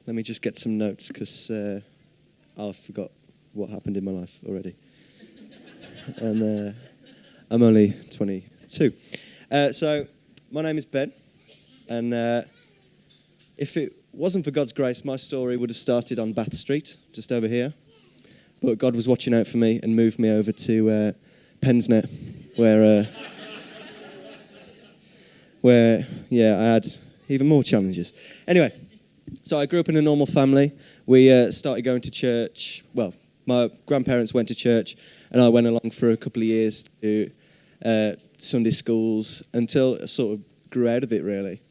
let me just get some notes because I forgot what happened in my life already. And I'm only 22. So my name is Ben, and if it wasn't for God's grace, my story would have started on Bath Street, just over here. But God was watching out for me and moved me over to Pensnet, where I had even more challenges. Anyway, so I grew up in a normal family. We started going to church. Well, my grandparents went to church, and I went along for a couple of years to Sunday schools until I sort of grew out of it, really.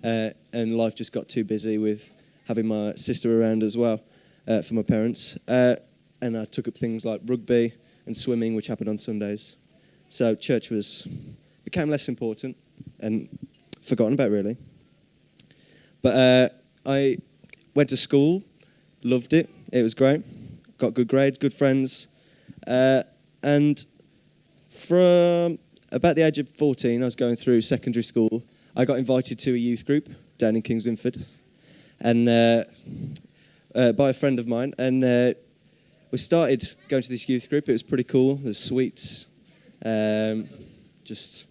And life just got too busy with having my sister around as well for my parents. And I took up things like rugby and swimming, which happened on Sundays. So church became less important and forgotten about, really. But I went to school, loved it. It was great. Got good grades, good friends. And from about the age of 14, I was going through secondary school. I got invited to a youth group down in Kingswinford, and by a friend of mine. And we started going to this youth group. It was pretty cool. There's sweets, just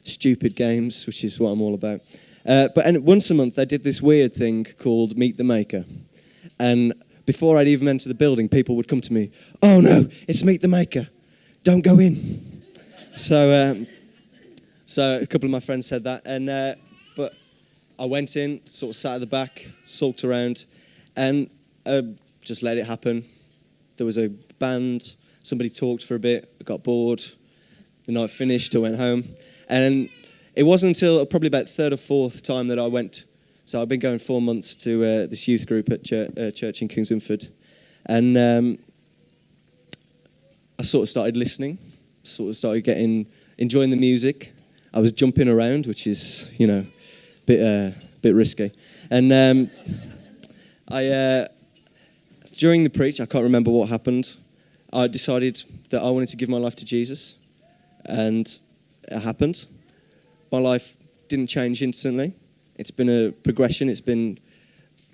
stupid games, which is what I'm all about. But once a month, they did this weird thing called Meet the Maker. And before I'd even entered the building, people would come to me, "Oh no, it's Meet the Maker. Don't go in." So a couple of my friends said that. But I went in, sort of sat at the back, sulked around, and just let it happen. There was a band, somebody talked for a bit, I got bored, the night finished, I went home. And it wasn't until probably about third or fourth time that I went. So I've been going 4 months to this youth group at church in Kingswinford. And I sort of started listening, sort of started enjoying the music. I was jumping around, which is, a bit risky. And during the preach, I can't remember what happened, I decided that I wanted to give my life to Jesus. And it happened. My life didn't change instantly. It's been a progression. It's been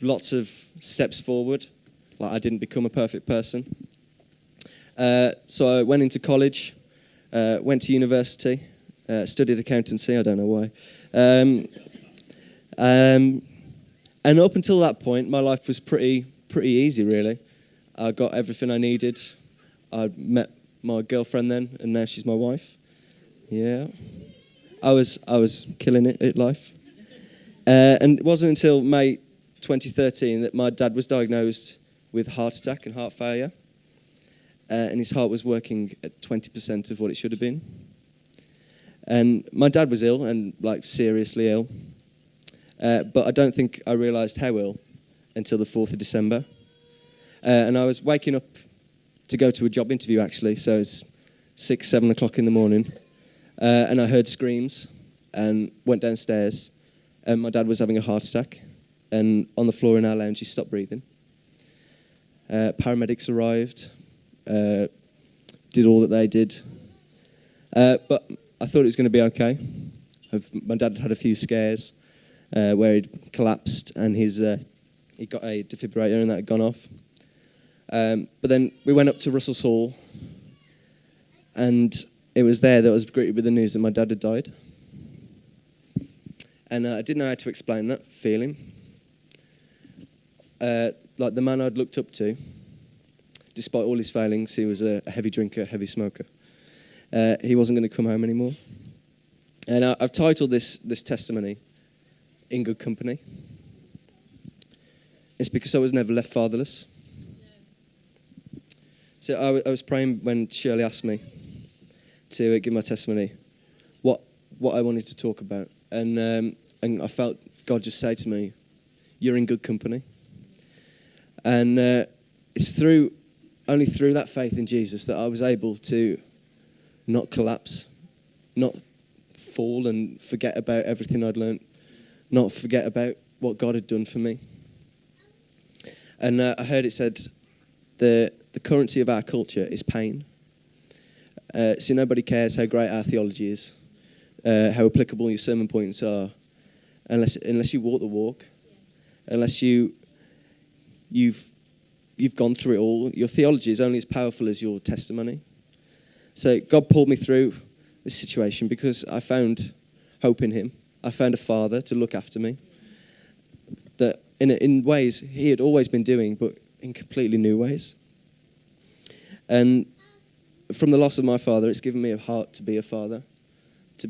lots of steps forward. Like, I didn't become a perfect person. So I went into college, went to university, studied accountancy. I don't know why. And up until that point, my life was pretty easy, really. I got everything I needed. I met my girlfriend then, and now she's my wife. Yeah. I was killing it at life. And it wasn't until May 2013 that my dad was diagnosed with heart attack and heart failure. And his heart was working at 20% of what it should have been. And my dad was ill, and seriously ill. But I don't think I realised how ill until the 4th of December. And I was waking up to go to a job interview, actually. So it's 6, 7 o'clock in the morning. And I heard screams and went downstairs. And my dad was having a heart attack. And on the floor in our lounge, he stopped breathing. Paramedics arrived, did all that they did. But I thought it was going to be okay. My dad had a few scares where he'd collapsed and he got a defibrillator and that had gone off. But then we went up to Russell's Hall, and it was there that I was greeted with the news that my dad had died. And I didn't know how to explain that feeling. Like the man I'd looked up to, despite all his failings, he was a heavy drinker, heavy smoker. He wasn't going to come home anymore. And I've titled this testimony, "In Good Company." It's because I was never left fatherless. So I was praying when Shirley asked me to give my testimony, what I wanted to talk about. And I felt God just say to me, "You're in good company." And it's only through that faith in Jesus that I was able to not collapse, not fall and forget about everything I'd learned, not forget about what God had done for me. And I heard it said, the currency of our culture is pain. So nobody cares how great our theology is, how applicable your sermon points are, unless you walk the walk, unless you you've gone through it all. Your theology is only as powerful as your testimony. So God pulled me through this situation because I found hope in him. I found a father to look after me that in ways he had always been doing, but in completely new ways. And from the loss of my father, it's given me a heart to be a father to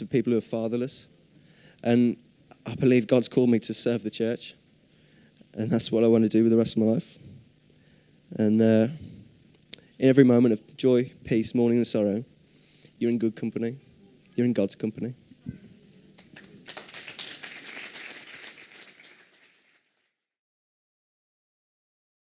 people who are fatherless. And I believe God's called me to serve the church. And that's what I want to do with the rest of my life. And in every moment of joy, peace, mourning and sorrow, you're in good company. You're in God's company.